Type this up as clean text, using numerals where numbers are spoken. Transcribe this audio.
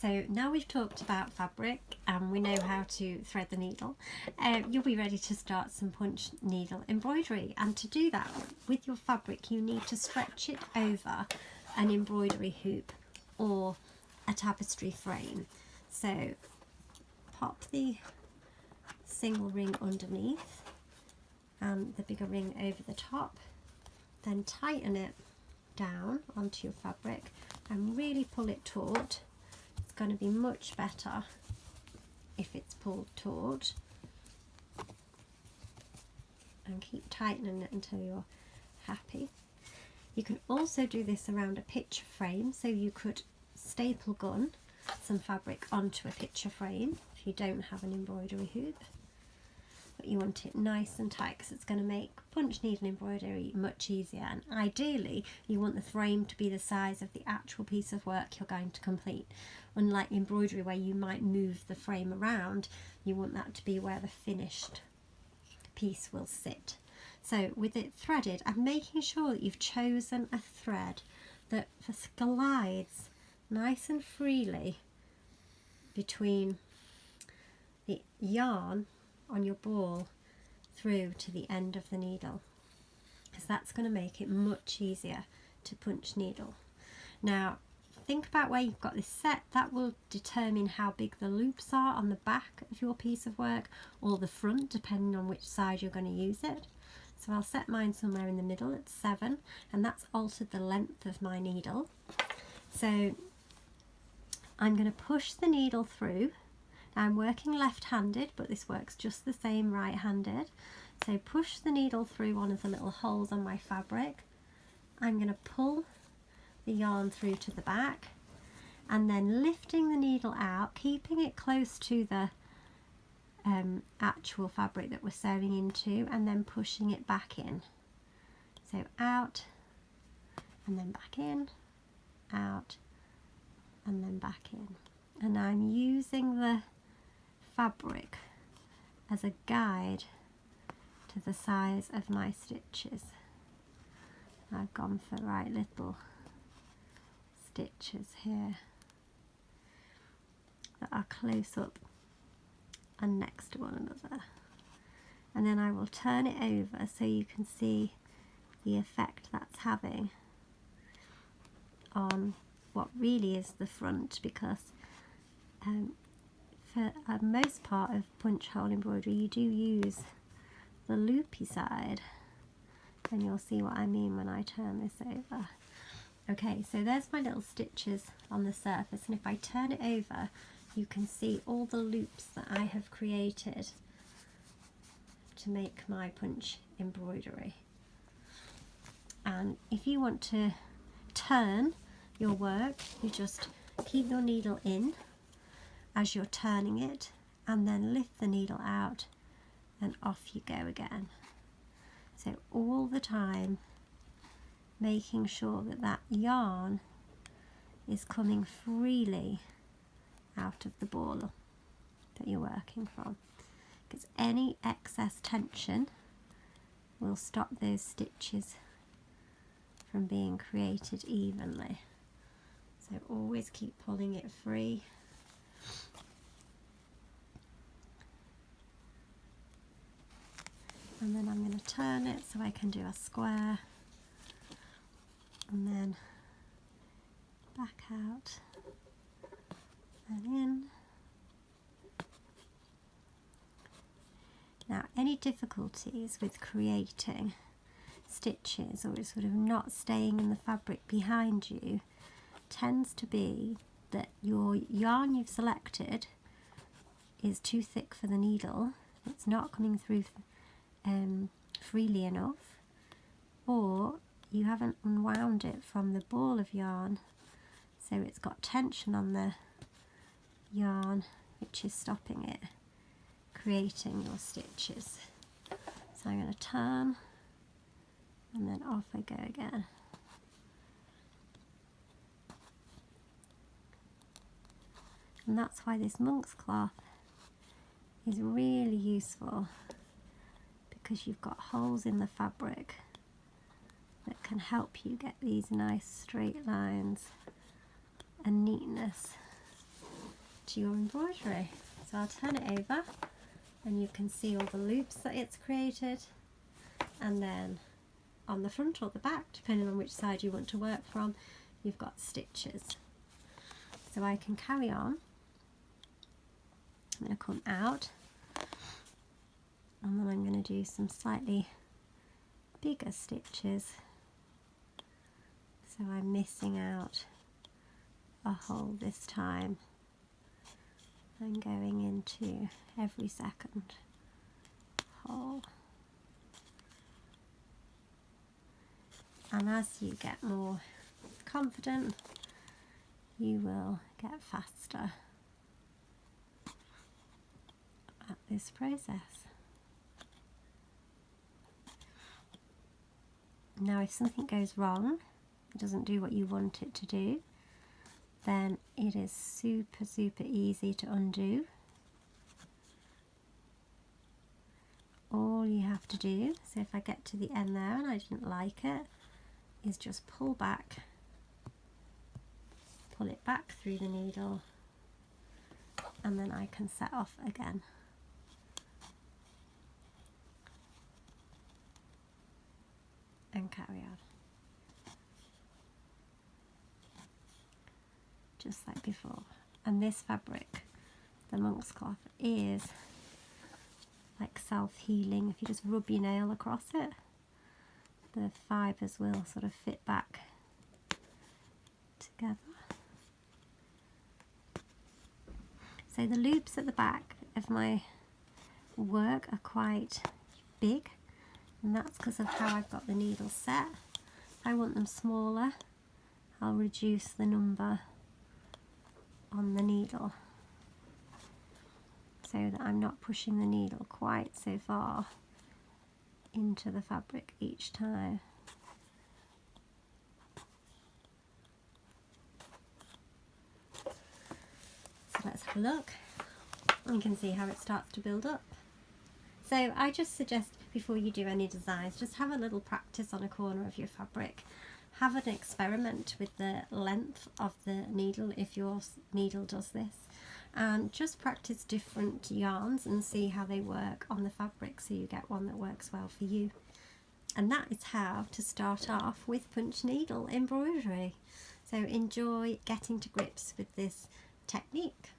So now we've talked about fabric and we know how to thread the needle, you'll be ready to start some punch needle embroidery. And to do that with your fabric, you need to stretch it over an embroidery hoop or a tapestry frame. So pop the single ring underneath and the bigger ring over the top, then tighten it down onto your fabric and really pull it taut. It's going to be much better if it's pulled taut, and keep tightening it until you're happy. You can also do this around a picture frame, so you could staple gun some fabric onto a picture frame if you don't have an embroidery hoop, but you want it nice and tight because it's going to make punch needle embroidery much easier. And ideally you want the frame to be the size of the actual piece of work you're going to complete. Unlike embroidery where you might move the frame around, you want that to be where the finished piece will sit. So with it threaded, I'm making sure that you've chosen a thread that glides nice and freely between the yarn on your ball through to the end of the needle, because that's going to make it much easier to punch needle. Now think about where you've got this set. That will determine how big the loops are on the back of your piece of work or the front, depending on which side you're going to use it. So I'll set mine somewhere in the middle at 7, and that's altered the length of my needle. So I'm going to push the needle through. I'm working left-handed, but this works just the same right-handed. So push the needle through one of the little holes on my fabric. I'm going to pull the yarn through to the back, and then lifting the needle out, keeping it close to the actual fabric that we're sewing into, and then pushing it back in. So out, and then back in, out, and then back in. And I'm using the fabric as a guide to the size of my stitches. I've gone for right little stitches here that are close up and next to one another, and then I will turn it over so you can see the effect that's having on what really is the front, because for most part of punch hole embroidery you do use the loopy side, and you'll see what I mean when I turn this over. Okay, so there's my little stitches on the surface, and if I turn it over you can see all the loops that I have created to make my punch embroidery. And if you want to turn your work, you just keep your needle in as you're turning it, and then lift the needle out and off you go again. So all the time making sure that that yarn is coming freely out of the ball that you're working from, because any excess tension will stop those stitches from being created evenly. So always keep pulling it free. And then I'm going to turn it so I can do a square, and then back out and in. Now, any difficulties with creating stitches or sort of not staying in the fabric behind you tends to be that your yarn you've selected is too thick for the needle, it's not coming through freely enough, or you haven't unwound it from the ball of yarn, so it's got tension on the yarn which is stopping it creating your stitches. So I'm going to turn and then off I go again. And that's why this monk's cloth is really useful, because you've got holes in the fabric that can help you get these nice straight lines and neatness to your embroidery. So I'll turn it over and you can see all the loops that it's created, and then on the front or the back, depending on which side you want to work from, you've got stitches. So I can carry on. I'm going to come out and then I'm going to do some slightly bigger stitches, so I'm missing out a hole this time. I'm going into every second hole, and as you get more confident you will get faster at this process. Now if something goes wrong, it doesn't do what you want it to do, then it is super easy to undo. All you have to do, so if I get to the end there and I didn't like it, is just pull back, pull it back through the needle, and then I can set off again. And carry on. Just like before. And this fabric, the monk's cloth, is like self-healing. If you just rub your nail across it, the fibres will sort of fit back together. So the loops at the back of my work are quite big, and that's because of how I've got the needles set. If I want them smaller, I'll reduce the number on the needle so that I'm not pushing the needle quite so far into the fabric each time. So let's have a look. You can see how it starts to build up. So I just suggest before you do any designs, just have a little practice on a corner of your fabric. Have an experiment with the length of the needle if your needle does this, and just practice different yarns and see how they work on the fabric so you get one that works well for you. And that is how to start off with punch needle embroidery. So enjoy getting to grips with this technique.